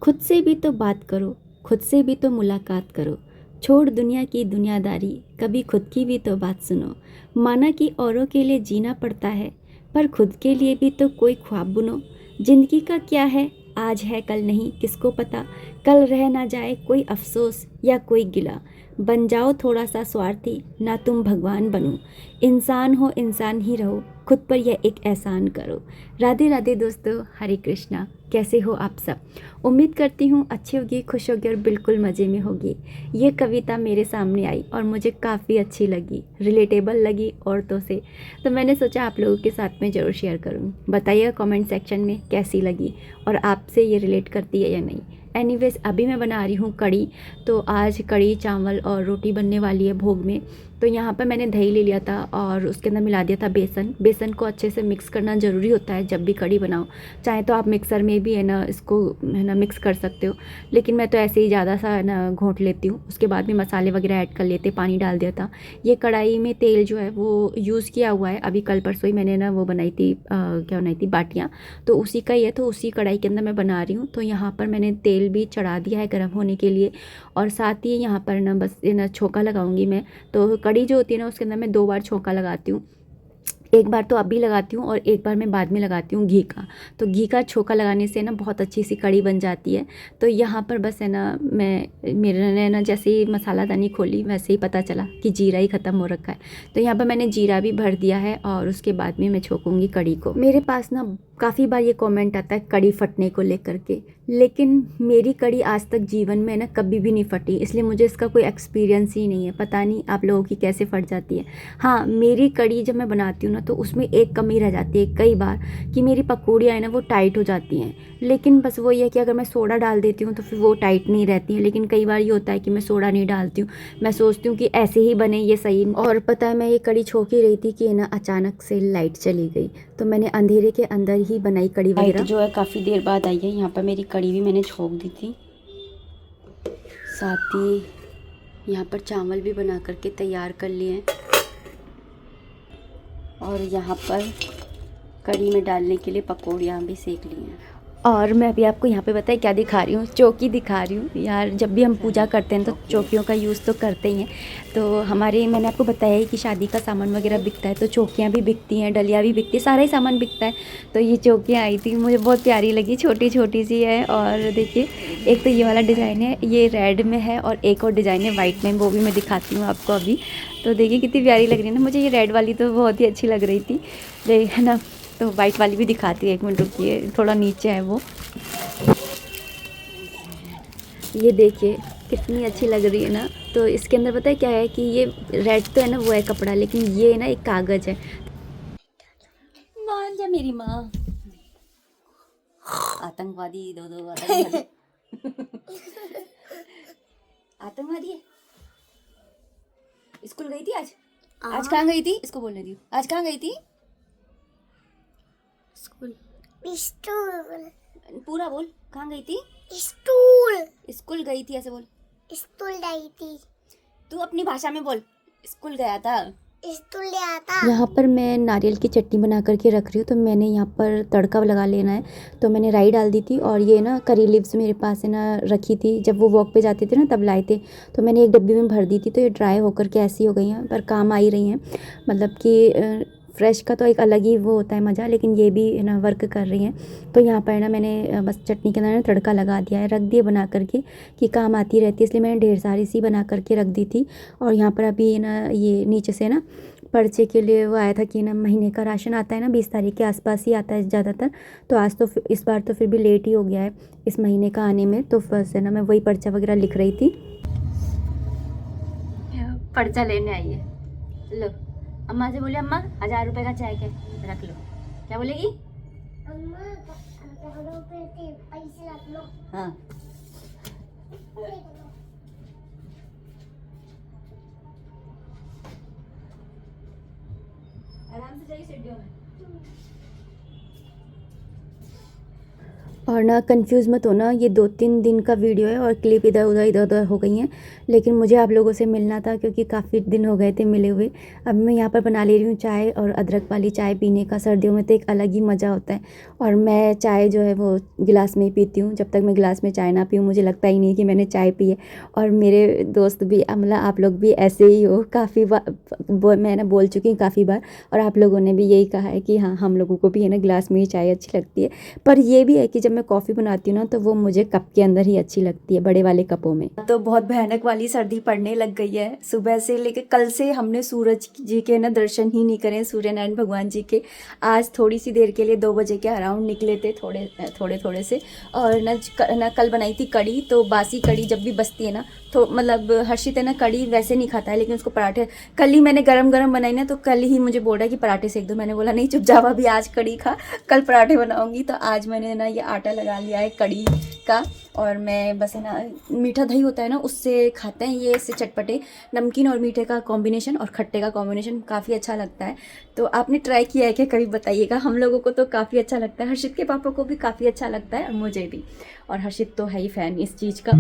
खुद से भी तो बात करो, खुद से भी तो मुलाकात करो। छोड़ दुनिया की दुनियादारी, कभी खुद की भी तो बात सुनो। माना कि औरों के लिए जीना पड़ता है, पर खुद के लिए भी तो कोई ख्वाब बुनो। ज़िंदगी का क्या है, आज है कल नहीं, किसको पता। कल रह ना जाए कोई अफसोस या कोई गिला। बन जाओ थोड़ा सा स्वार्थी, ना तुम भगवान बनो। इंसान हो इंसान ही रहो, खुद पर यह एक एहसान करो। राधे राधे दोस्तों, हरे कृष्णा। कैसे हो आप सब? उम्मीद करती हूँ अच्छी होगी, खुश होगी और बिल्कुल मज़े में होगी। ये कविता मेरे सामने आई और मुझे काफ़ी अच्छी लगी, रिलेटेबल लगी औरतों से, तो मैंने सोचा आप लोगों के साथ में ज़रूर शेयर करूँ। बताइएगा कमेंट सेक्शन में कैसी लगी और आपसे ये रिलेट करती है या नहीं। एनीवेज, अभी मैं बना रही हूँ कढ़ी। तो आज कढ़ी चावल और रोटी बनने वाली है भोग में। तो यहाँ पर मैंने दही ले लिया था और उसके अंदर मिला दिया था बेसन। बेसन को अच्छे से मिक्स करना ज़रूरी होता है जब भी कढ़ी बनाओ। चाहे तो आप मिक्सर में भी है ना इसको है ना मिक्स कर सकते हो, लेकिन मैं तो ऐसे ही ज़्यादा सा है ना घोंट लेती हूँ। उसके बाद में मसाले वगैरह ऐड कर लेते, पानी डाल दिया था। ये कढ़ाई में तेल जो है वो यूज़ किया हुआ है। अभी कल परसों ही मैंने ना वो बनाई थी, क्या बनाई थी, बाटियाँ। तो उसी का ही है, तो उसी कढ़ाई के अंदर मैं बना रही हूँ। तो यहाँ पर मैंने तेल भी चढ़ा दिया है गर्म होने के लिए, और साथ ही यहाँ पर ना बस ना छोंका लगाऊंगी मैं। तो कढ़ी जो होती है ना उसके अंदर मैं 2 बार छोंका लगाती हूँ। एक बार तो अभी लगाती हूँ और एक बार मैं बाद में लगाती हूँ घी का। तो घी का छोंका लगाने से ना बहुत अच्छी सी कढ़ी बन जाती है। तो यहाँ पर बस है ना मेरे ने ना जैसे ही मसालादानी खोली वैसे ही पता चला कि जीरा ही ख़त्म हो रखा है। तो यहाँ पर मैंने जीरा भी भर दिया है और उसके बाद में मैं छोंकूँगी कढ़ी को। मेरे पास ना काफ़ी बार ये कमेंट आता है कढ़ी फटने को लेकर के, लेकिन मेरी कढ़ी आज तक जीवन में ना कभी भी नहीं फटी, इसलिए मुझे इसका कोई एक्सपीरियंस ही नहीं है। पता नहीं आप लोगों की कैसे फट जाती है। हाँ, मेरी कढ़ी जब मैं बनाती हूँ ना तो उसमें एक कमी रह जाती है कई बार, कि मेरी पकौड़ियाँ हैं ना वो टाइट हो जाती हैं। लेकिन बस वही है कि अगर मैं सोडा डाल देती हूँ तो फिर वो टाइट नहीं रहती हैं। लेकिन कई बार ये होता है कि मैं सोडा नहीं डालती हूँ, मैं सोचती हूँ कि ऐसे ही बने ये सही। और पता है मैं ये कढ़ी छोंक ही रही थी कि ना अचानक से लाइट चली गई, तो मैंने अंधेरे के अंदर ही बनाई कढ़ी वगैरह। लाइट जो है काफ़ी देर बाद आई है। यहाँ पर मेरी कढ़ी भी मैंने छोंक दी थी, साथ ही यहाँ पर चावल भी बना करके तैयार कर लिए हैं, और यहाँ पर कढ़ी में डालने के लिए पकौड़ियाँ भी सेक ली हैं। और मैं अभी आपको यहाँ पे बताइए क्या दिखा रही हूँ, चौकी दिखा रही हूँ। यार जब भी हम पूजा करते हैं तो चौकियों का यूज़ तो करते ही हैं। तो हमारे मैंने आपको बताया ही कि शादी का सामान वगैरह बिकता है, तो चौकियाँ भी बिकती हैं, डलिया भी बिकती है, सारा ही सामान बिकता है। तो ये चौकियाँ आई थी, मुझे बहुत प्यारी लगी, छोटी छोटी सी है। और देखिए एक तो ये वाला डिज़ाइन है, ये रेड में है, और एक और डिज़ाइन है वाइट में, वो भी मैं दिखाती हूँ आपको अभी। तो देखिए कितनी प्यारी लग रही है ना, मुझे ये रेड वाली तो बहुत ही अच्छी लग रही थी, है ना। तो वाइट वाली भी दिखाती है, एक मिनट रुकिए, थोड़ा नीचे है वो। ये देखिए कितनी अच्छी लग रही है ना। तो इसके अंदर पता है क्या है कि ये रेड तो है ना वो है कपड़ा, लेकिन ये ना एक कागज़ है। मान जा मेरी माँ। आतंकवादी, दो आतंकवादी। आतंकवादी है। स्कूल गई थी आज? आज कहाँ गई थी? इसको बोलने दी, आज कहाँ गई थी? स्कूल। स्कूल। पूरा बोल, कहाँ गई थी? स्कूल। स्कूल गई थी, ऐसे बोल। स्कूल गई थी। तू अपनी भाषा में बोल। स्कूल गया था। स्कूल गया था। यहाँ पर मैं नारियल की चटनी बना करके रख रही हूँ। तो मैंने यहाँ पर तड़का लगा लेना है, तो मैंने राई डाल दी थी, और ये ना करी लीव्स मेरे पास है ना रखी थी, जब वो वॉक पे जाते थे ना तब लाए थे। तो मैंने एक डब्बी में भर दी थी, तो ये ड्राई होकर के ऐसी हो गई हैं, पर काम आ ही रही हैं। मतलब कि फ्रेश का तो एक अलग ही वो होता है मज़ा, लेकिन ये भी है ना वर्क कर रही हैं। तो यहाँ पर ना मैंने बस चटनी के अंदर तड़का लगा दिया है, रख दिए बना करके कि काम आती रहती है, इसलिए मैंने ढेर सारी सी बना करके रख दी थी। और यहाँ पर अभी ना ये नीचे से ना पर्चे के लिए वो आया था कि ना महीने का राशन आता है ना 20 तारीख के आसपास ही आता है ज़्यादातर। तो आज तो इस बार तो फिर भी लेट ही हो गया है इस महीने का आने में। तो बस है ना मैं वही पर्चा वगैरह लिख रही थी। पर्चा लेने आई है। लो अम्मा से बोले, अम्मा 1000 रुपये का चाय के रख लो। क्या बोलेगी? अम्मा 1000 रुपए के पैसे रख लो। हाँ। आराम से जाइए सीढ़ियों में। और ना कंफ्यूज मत होना, ये 2-3 दिन का वीडियो है और क्लिप इधर उधर हो गई हैं, लेकिन मुझे आप लोगों से मिलना था क्योंकि काफ़ी दिन हो गए थे मिले हुए। अब मैं यहाँ पर बना ले रही हूँ चाय, और अदरक वाली चाय पीने का सर्दियों में तो एक अलग ही मज़ा होता है। और मैं चाय जो है वो गिलास में ही पीती हूँ, जब तक मैं गिलास में चाय ना पीऊँ मुझे लगता ही नहीं कि मैंने चाय पी है। और मेरे दोस्त भी, मतलब आप लोग भी ऐसे ही हो, काफ़ी बार मैंने बोल चुकी हूँ काफ़ी बार, और आप लोगों ने भी यही कहा है कि हाँ, हम लोगों को भी है ना गिलास में ही चाय अच्छी लगती है। पर ये भी है कि जब मैं कॉफ़ी बनाती हूँ ना तो वो मुझे कप के अंदर ही अच्छी लगती है, बड़े वाले कपों में। तो बहुत भयानक वाली सर्दी पड़ने लग गई है सुबह से, लेकिन कल से हमने सूरज जी के ना दर्शन ही नहीं करे, सूर्य नारायण भगवान जी के। आज थोड़ी सी देर के लिए 2 बजे के अराउंड निकले थे, थोड़े से। और ना कल बनाई थी कड़ी, तो बासी कड़ी जब भी बचती है ना, तो मतलब हर्षित है ना कड़ी वैसे नहीं खाता है, लेकिन उसको पराठे, कल ही मैंने गरम गरम बनाई ना, तो कल ही मुझे बोल रहा है कि पराठे सेक दो। मैंने बोला नहीं, चुप जाओ, अभी आज कड़ी खा, कल पराठे बनाऊंगी। तो आज मैंने ना ये आटा लगा लिया है कड़ी का, और मैं बस है ना मीठा दही होता है ना उससे खाते हैं ये, इससे चटपटे नमकीन और मीठे का कॉम्बिनेशन और खट्टे का कॉम्बिनेशन काफ़ी अच्छा लगता है। तो आपने ट्राई किया है क्या, कभी बताइएगा। हम लोगों को तो काफ़ी अच्छा लगता है, हर्षित के पापा को भी काफ़ी अच्छा लगता है और मुझे भी, और हर्षित तो है ही फ़ैन इस चीज़ का।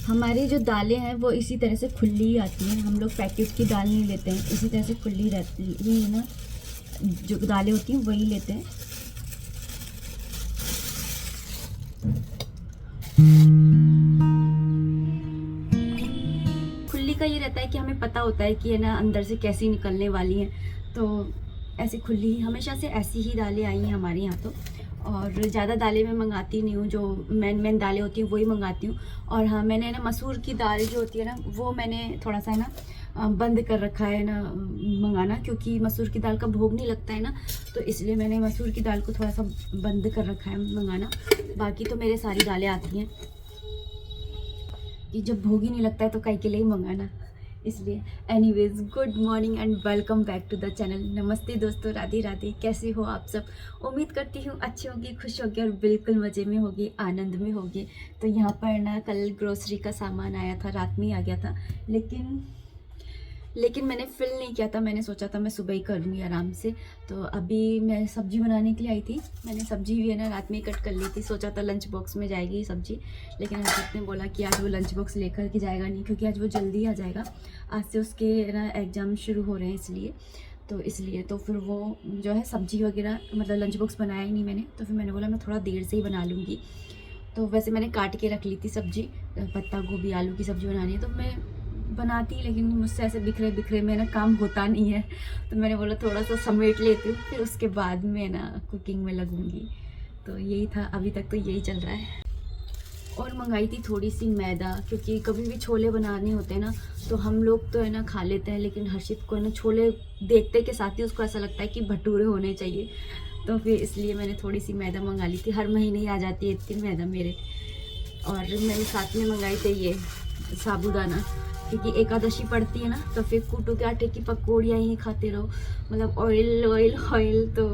हमारी जो दालें हैं वो इसी तरह से खुली ही आती हैं, हम लोग पैकेट की दाल नहीं लेते हैं, इसी तरह से खुली रहती है ना, जो दालें होती हैं वही लेते हैं। खुली का ये रहता है कि हमें पता होता है कि है ना अंदर से कैसी निकलने वाली हैं, तो ऐसी खुली ही हमेशा से ऐसी ही दालें आई हैं हमारे यहाँ तो। और ज़्यादा दालें मैं मंगाती नहीं हूँ, जो मेन दालें होती हैं वही मंगाती हूँ। और हाँ, मैंने ना मसूर की दाल जो होती है ना वो मैंने थोड़ा सा है ना बंद कर रखा है ना मंगाना, क्योंकि मसूर की दाल का भोग नहीं लगता है ना, तो इसलिए मैंने मसूर की दाल को थोड़ा सा बंद कर रखा है मंगाना। बाकी तो मेरे सारी दालें आती हैं, कि जब भोग ही नहीं लगता है तो काहे के लिए मंगाना, इसलिए। Anyways, good morning and welcome back to the channel. नमस्ते दोस्तों, राधे राधे, कैसे हो आप सब। उम्मीद करती हूँ अच्छे होगी, खुश होगी और बिल्कुल मज़े में होगी, आनंद में होगी। तो यहाँ पर ना कल ग्रोसरी का सामान आया था, रात में ही आ गया था, लेकिन मैंने फिल नहीं किया था, मैंने सोचा था मैं सुबह ही कर लूँगी आराम से। तो अभी मैं सब्ज़ी बनाने के लिए आई थी, मैंने सब्ज़ी भी है ना रात में ही कट कर ली थी, सोचा था लंच बॉक्स में जाएगी सब्ज़ी, लेकिन हर्षित ने बोला कि आज वो लंच बॉक्स लेकर के जाएगा नहीं, क्योंकि आज वो जल्दी आ जाएगा, आज से उसके ना एग्ज़ाम शुरू हो रहे हैं, इसलिए तो फिर वो जो है सब्ज़ी वगैरह मतलब लंच बॉक्स बनाया ही नहीं मैंने, तो फिर मैंने बोला मैं थोड़ा देर से ही बना लूँगी। तो वैसे मैंने काट के रख ली थी सब्ज़ी, पत्ता गोभी आलू की सब्ज़ी बनानी है तो मैं बनाती, लेकिन मुझसे ऐसे बिखरे में ना काम होता नहीं है, तो मैंने बोला थोड़ा सा समेट लेती हूँ, फिर उसके बाद में ना कुकिंग में लगूंगी। तो यही था, अभी तक तो यही चल रहा है। और मंगाई थी थोड़ी सी मैदा, क्योंकि कभी भी छोले बनाने होते हैं ना तो हम लोग तो है ना खा लेते हैं, लेकिन हर्षित को है ना छोले देखते के साथ ही उसको ऐसा लगता है कि भटूरे होने चाहिए, तो फिर इसलिए मैंने थोड़ी सी मैदा मंगा ली थी। हर महीने ही आ जाती है इतनी मैदा मेरे। और मैंने साथ में मंगाई थी ये साबूदाना, क्योंकि एकादशी पड़ती है ना, तो फिर कूटू के आटे की पकौड़ियाँ ही खाते रहो, मतलब ऑयल, तो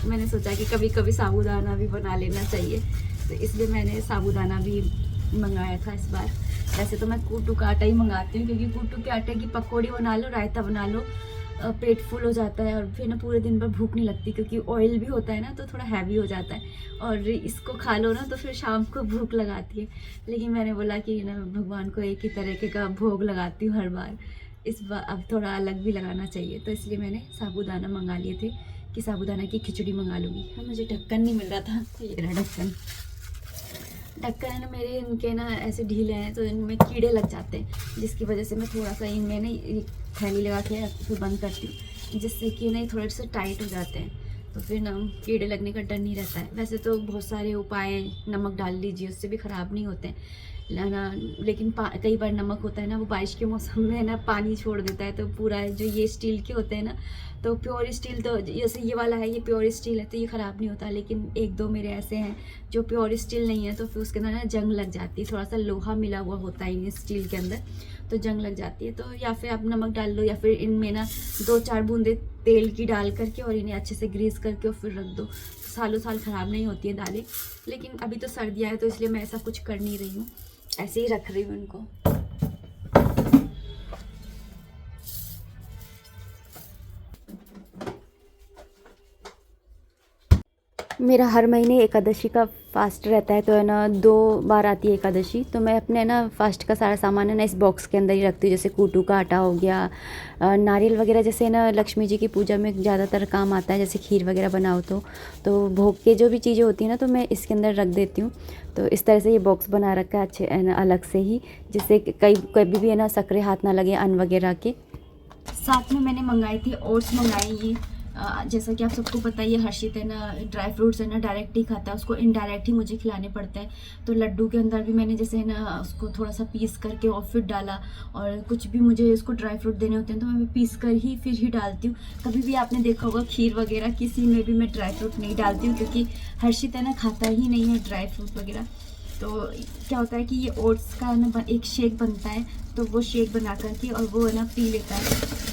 मैंने सोचा कि कभी कभी साबूदाना भी बना लेना चाहिए, तो इसलिए मैंने साबूदाना भी मंगाया था इस बार। वैसे तो मैं कूटू का आटा ही मंगाती हूँ, क्योंकि कूटू के आटे की पकौड़ी बना लो, रायता बना लो, पेट फुल हो जाता है, और फिर ना पूरे दिन भर भूख नहीं लगती, क्योंकि ऑयल भी होता है ना तो थोड़ा हैवी हो जाता है, और इसको खा लो ना तो फिर शाम को भूख लगाती है। लेकिन मैंने बोला कि ना भगवान को एक ही तरीके का भोग लगाती हूँ हर बार, इस बार अब थोड़ा अलग भी लगाना चाहिए, तो इसलिए मैंने साबूदाना मंगा लिए थे कि साबूदाना की खिचड़ी मंगा लूँगी। हाँ, मुझे ढक्कन नहीं मिल रहा था, तो ये रहा ढक्कन है ना मेरे, इनके ना ऐसे ढीले हैं तो इनमें कीड़े लग जाते हैं, जिसकी वजह से मैं थोड़ा सा इनमें ना थैली लगा के फिर बंद करती हूँ, जिससे कि नहीं थोड़े से टाइट हो जाते हैं, तो फिर ना कीड़े लगने का डर नहीं रहता है। वैसे तो बहुत सारे उपाय हैं, नमक डाल लीजिए, उससे भी ख़राब नहीं होते हैं ना। लेकिन कई बार नमक होता है ना, वो बारिश के मौसम में ना पानी छोड़ देता है, तो पूरा जो ये स्टील के होते हैं ना, तो प्योर स्टील, तो जैसे ये वाला है ये प्योर स्टील है तो ये ख़राब नहीं होता। लेकिन एक दो मेरे ऐसे हैं जो प्योर स्टील नहीं है, तो फिर उसके अंदर ना जंग लग जाती है, थोड़ा सा लोहा मिला हुआ होता है स्टील के अंदर, तो जंग लग जाती है। तो या फिर आप नमक डाल लो, या फिर इनमें ना 2-4 बूंदे तेल की डाल करके और इन्हें अच्छे से ग्रीस करके और फिर रख दो, तो सालों साल ख़राब नहीं होती है दालें। लेकिन अभी तो सर्दियाँ है तो इसलिए मैं ऐसा कुछ कर नहीं रही हूँ, ऐसे ही रख रही हूँ इनको। मेरा हर महीने एकादशी का फास्ट रहता है, तो है ना 2 बार आती है एकादशी, तो मैं अपने ना फास्ट का सारा सामान है ना इस बॉक्स के अंदर ही रखती हूँ। जैसे कूटू का आटा हो गया, नारियल वगैरह, जैसे ना लक्ष्मी जी की पूजा में ज़्यादातर काम आता है, जैसे खीर वगैरह बनाओ तो भोग के जो भी चीज़ें होती हैं ना, तो मैं इसके अंदर रख देती हूँ। तो इस तरह से ये बॉक्स बना रखा है अच्छे है ना अलग से ही, जिससे कभी भी है ना सकरे हाथ ना लगे अन्न वगैरह के। साथ में मैंने मंगाई थी ओट्स, मंगाई ये जैसा कि आप सबको पता है, ये हर्षित है ना ड्राई फ्रूट्स है ना डायरेक्ट ही खाता है, उसको इनडायरेक्ट ही मुझे खिलाने पड़ते हैं। तो लड्डू के अंदर भी मैंने जैसे है ना उसको थोड़ा सा पीस करके और फिर डाला, और कुछ भी मुझे उसको ड्राई फ्रूट देने होते हैं तो मैं पीस कर ही फिर ही डालती हूँ। कभी भी आपने देखा होगा खीर वगैरह किसी में भी मैं ड्राई फ्रूट नहीं डालती हूँ, क्योंकि हर्षित है ना खाता ही नहीं है ड्राई फ्रूट वगैरह। तो क्या होता है कि ये ओट्स का ना एक शेक बनता है, तो वो शेक बना करके और वो है ना पी लेता है,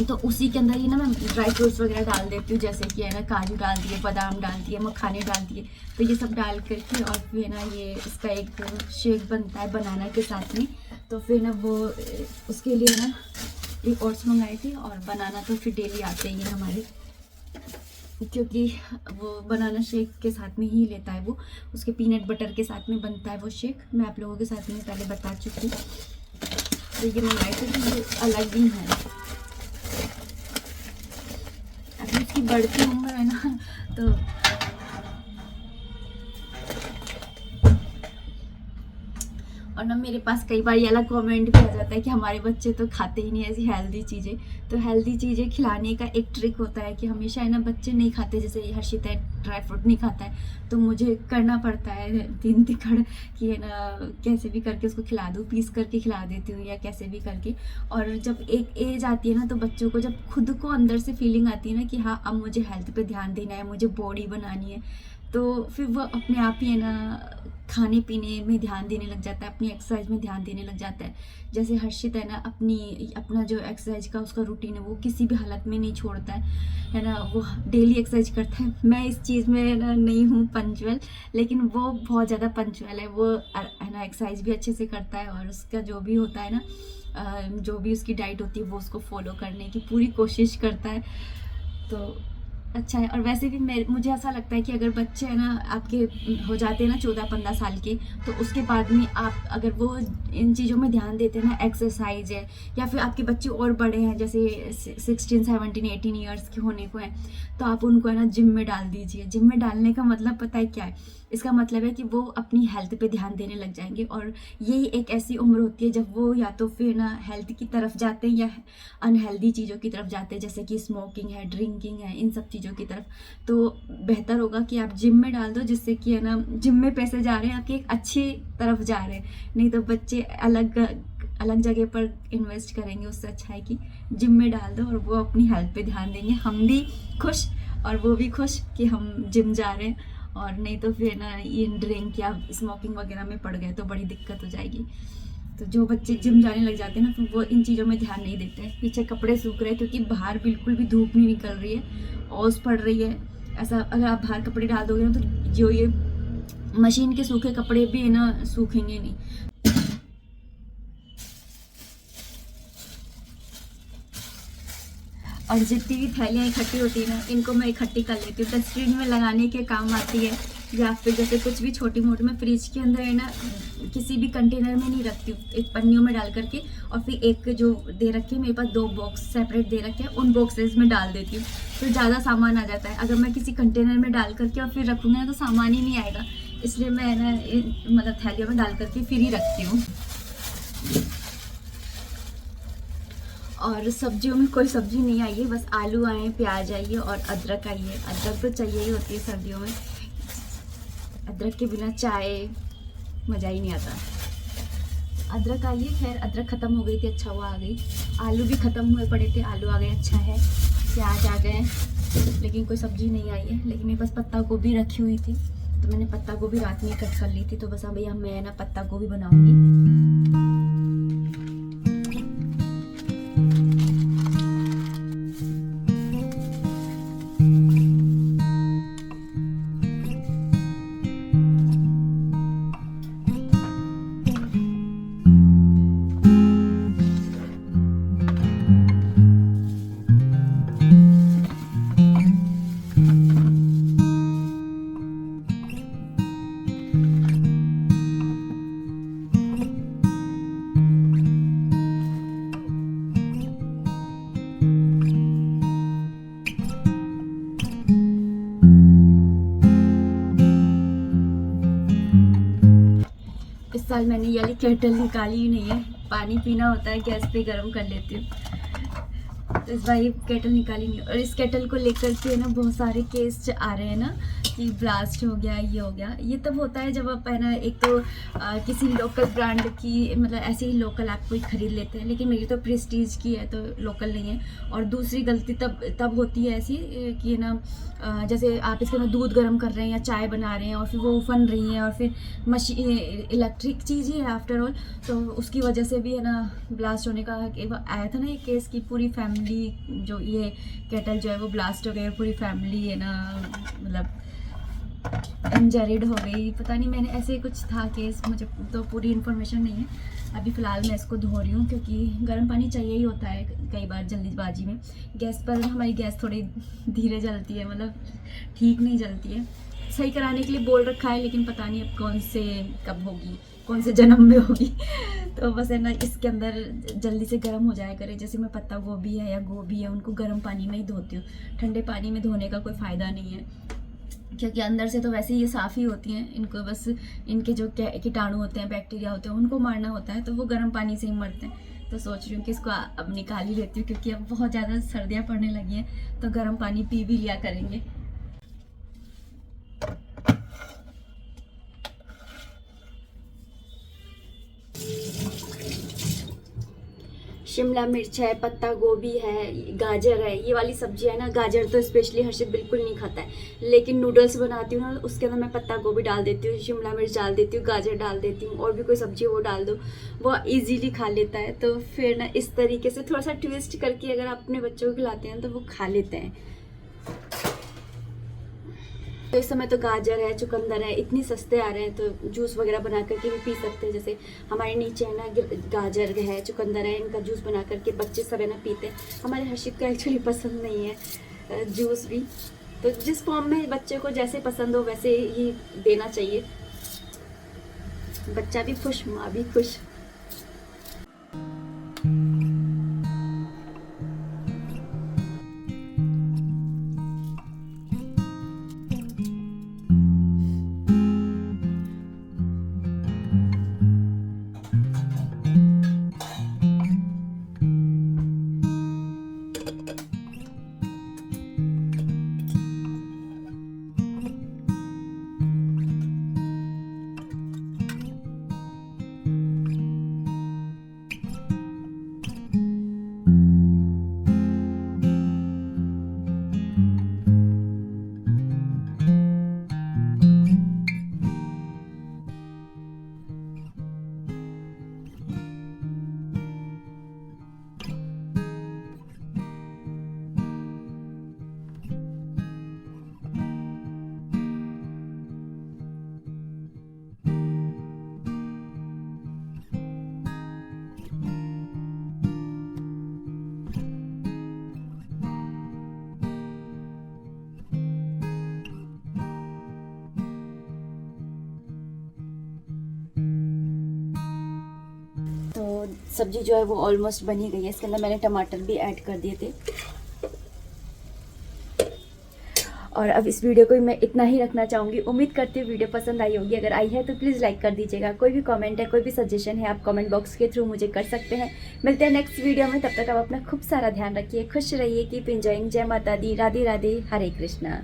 तो उसी के अंदर ही ना मैं ड्राई फ्रूट्स वगैरह डाल देती हूँ, जैसे कि है ना काजू डाल दिए, बादाम डाल दिए, मखाने डाल दिए, तो ये सब डाल करके और फिर ना ये इसका एक शेक बनता है बनाना के साथ में। तो फिर ना वो उसके लिए ना ये ओट्स मंगाए थे, और बनाना तो फिर डेली आते ही हैं हमारे, क्योंकि वो बनाना शेक के साथ में ही लेता है वो, उसके पीनट बटर के साथ में बनता है वो शेक, मैं आप लोगों के साथ में पहले बता चुकी हूँ। तो ये मंगाए थे तो ये अलग ही है। अभी इसकी बढ़ती उम्र है ना, तो और ना मेरे पास कई बार ये वाला कमेंट भी आ जाता है कि हमारे बच्चे तो खाते ही नहीं ऐसी हेल्दी चीज़ें। तो हेल्दी चीज़ें खिलाने का एक ट्रिक होता है कि हमेशा है ना बच्चे नहीं खाते, जैसे हर्षित है ड्राई फ्रूट नहीं खाता है, तो मुझे करना पड़ता है दिन तिकड़ कि है ना कैसे भी करके उसको खिला दूँ, पीस करके खिला देती हूँ या कैसे भी करके। और जब एक एज आती है ना, तो बच्चों को जब खुद को अंदर से फीलिंग आती है ना कि हाँ अब मुझे हेल्थ पे ध्यान देना है, मुझे बॉडी बनानी है, तो फिर वो अपने आप ही है ना खाने पीने में ध्यान देने लग जाता है, अपनी एक्सरसाइज में ध्यान देने लग जाता है। जैसे हर्षित है ना अपना जो एक्सरसाइज का उसका रूटीन है वो किसी भी हालत में नहीं छोड़ता है ना, वो डेली एक्सरसाइज करता है। मैं इस चीज़ में ना नहीं हूँ पंचुअल, लेकिन वो बहुत ज़्यादा पंचुअल है, वो है ना एक्सरसाइज भी अच्छे से करता है, और उसका जो भी होता है ना जो भी उसकी डाइट होती है वो उसको फॉलो करने की पूरी कोशिश करता है, तो अच्छा है। और वैसे भी मुझे ऐसा लगता है कि अगर बच्चे है ना आपके हो जाते हैं ना 14-15 साल के, तो उसके बाद में आप अगर वो इन चीज़ों में ध्यान देते हैं ना, एक्सरसाइज है, या फिर आपके बच्चे और बड़े हैं जैसे 16, 17, 18 ईयर्स के होने को हैं, तो आप उनको है ना जिम में डाल दीजिए। जिम में डालने का मतलब पता है क्या है? इसका मतलब है कि वो अपनी हेल्थ पे ध्यान देने लग जाएंगे, और यही एक ऐसी उम्र होती है जब वो या तो फिर ना हेल्थ की तरफ जाते हैं या अनहेल्दी चीज़ों की तरफ जाते हैं, जैसे कि स्मोकिंग है, ड्रिंकिंग है, इन सब चीज़ों की तरफ। तो बेहतर होगा कि आप जिम में डाल दो, जिससे कि है ना जिम में पैसे जा रहे हैं आपके एक अच्छी तरफ जा रहे हैं, नहीं तो बच्चे अलग जगह पर इन्वेस्ट करेंगे। उससे अच्छा है कि जिम में डाल दो और वो अपनी हेल्थ पे ध्यान देंगे, हम भी खुश और वो भी खुश कि हम जिम जा रहे हैं। और नहीं तो फिर ना ये ड्रिंक या स्मोकिंग वगैरह में पड़ गए तो बड़ी दिक्कत हो जाएगी। तो जो बच्चे जिम जाने लग जाते हैं ना, फिर वो इन चीज़ों में ध्यान नहीं देते हैं। पीछे कपड़े सूख रहे हैं क्योंकि बाहर बिल्कुल भी धूप नहीं निकल रही है, ओस पड़ रही है। ऐसा अगर आप बाहर कपड़े डाल दोगे ना, तो जो ये मशीन के सूखे कपड़े भी है ना सूखेंगे नहीं। और जितनी भी थैलियाँ इकट्ठी होती है ना, इनको मैं इकट्ठी कर लेती हूँ, डस्टबिन में लगाने के काम आती है, या फिर जैसे कुछ भी छोटी मोटी मैं फ्रिज के अंदर है ना किसी भी कंटेनर में नहीं रखती हूँ, एक पन्नियों में डाल करके, और फिर एक जो दे रखे मेरे पास 2 बॉक्स सेपरेट दे रखे हैं, उन बॉक्सेस में डाल देती हूँ, तो ज़्यादा सामान आ जाता है। अगर मैं किसी कंटेनर में डाल करके और फिर रखूँगी ना, तो सामान ही नहीं आएगा, इसलिए मैं ना मतलब थैलियों में डाल करके फिर ही रखती हूँ। और सब्जियों में कोई सब्जी नहीं आई है, बस आलू आए हैं, प्याज आई है और अदरक आई है। अदरक तो चाहिए ही होती है सर्दियों में, अदरक के बिना चाय मज़ा ही नहीं आता। अदरक आई है, खैर अदरक ख़त्म हो गई थी, अच्छा हुआ आ गई। आलू भी ख़त्म हुए पड़े थे, आलू आ गए, अच्छा है। प्याज आ गए, लेकिन कोई सब्ज़ी नहीं आई है। लेकिन मेरे पास पत्ता गोभी रखी हुई थी, तो मैंने पत्ता गोभी रात में कट कर ली थी, तो बस अभी मैं ना पत्ता गोभी बनाऊँगी। इस साल मैंने ये वाली केटल निकाली ही नहीं है, पानी पीना होता है गैस पे गर्म कर लेती हूँ, तो इस बार ये केटल निकाली नहीं। और इस केटल को लेकर के ना बहुत सारे केस आ रहे हैं ना कि ब्लास्ट हो गया, ये हो गया। ये तब होता है जब आप है ना, एक तो किसी लोकल ब्रांड की, मतलब ऐसे ही लोकल आप कोई ख़रीद लेते हैं, लेकिन मेरी तो प्रेस्टीज की है तो लोकल नहीं है। और दूसरी गलती तब होती है ऐसी कि ना जैसे आप इसके अंदर दूध गर्म कर रहे हैं या चाय बना रहे हैं और फिर वो उफन रही है और फिर मशीन इलेक्ट्रिक चीज़ ही है आफ्टर ऑल, तो उसकी वजह से भी है ना ब्लास्ट होने का आया था ना ये केस की पूरी फैमिली, जो ये केटल जो है वो ब्लास्ट हो गई और पूरी फैमिली है ना मतलब इंजर्ड हो गई। पता नहीं, मैंने ऐसे कुछ था केस, मुझे तो पूरी इन्फॉर्मेशन नहीं है। अभी फ़िलहाल मैं इसको धो रही हूँ क्योंकि गर्म पानी चाहिए ही होता है कई बार जल्दीबाजी में। गैस पर हमारी गैस थोड़ी धीरे जलती है, मतलब ठीक नहीं जलती है। सही कराने के लिए बोल रखा है, लेकिन पता नहीं अब कब होगी, कौन से जन्म में होगी। तो बस है ना, इसके अंदर जल्दी से गर्म हो जाया करे। जैसे मैं पत्ता गोभी है या गोभी है, उनको गर्म पानी में ही धोती हूँ, ठंडे पानी में धोने का कोई फ़ायदा नहीं है, क्योंकि अंदर से तो वैसे ही ये साफ़ ही होती हैं। इनको बस इनके जो कीटाणु होते हैं, बैक्टीरिया होते हैं, उनको मारना होता है, तो वो गर्म पानी से ही मरते हैं। तो सोच रही हूँ कि इसको अब निकाल ही लेती हूँ, क्योंकि अब बहुत ज़्यादा सर्दियाँ पड़ने लगी हैं, तो गर्म पानी पी भी लिया करेंगे। शिमला मिर्च है, पत्ता गोभी है, गाजर है, ये वाली सब्जी है ना। गाजर तो स्पेशली हर्षित बिल्कुल नहीं खाता है, लेकिन नूडल्स बनाती हूँ ना, उसके अंदर मैं पत्ता गोभी डाल देती हूँ, शिमला मिर्च डाल देती हूँ, गाजर डाल देती हूँ, और भी कोई सब्जी वो डाल दो, वो इजीली खा लेता है। तो फिर ना इस तरीके से थोड़ा सा ट्विस्ट करके अगर आप अपने बच्चों को खिलाते हैं तो वो खा लेते हैं। तो इस समय तो गाजर है, चुकंदर है, इतनी सस्ते आ रहे हैं, तो जूस वगैरह बना करके भी पी सकते हैं। जैसे हमारे नीचे है ना गाजर है, चुकंदर है, इनका जूस बना करके बच्चे सब है ना पीते हैं। हमारे हर्षित को एक्चुअली पसंद नहीं है जूस भी, तो जिस फॉर्म में बच्चे को जैसे पसंद हो वैसे ही देना चाहिए। बच्चा भी खुश, माँ भी खुश। सब्जी जो है वो ऑलमोस्ट बन ही गई है। इसके अंदर मैंने टमाटर भी ऐड कर दिए थे। और अब इस वीडियो को मैं इतना ही रखना चाहूँगी। उम्मीद करती हूँ वीडियो पसंद आई होगी। अगर आई है तो प्लीज़ लाइक कर दीजिएगा। कोई भी कमेंट है, कोई भी सजेशन है, आप कमेंट बॉक्स के थ्रू मुझे कर सकते हैं। मिलते हैं नेक्स्ट वीडियो में, तब तक आप अपना खूब सारा ध्यान रखिए, खुश रहिए, कीप एंजॉइंग। जय माता दी, राधे राधे, हरे कृष्णा।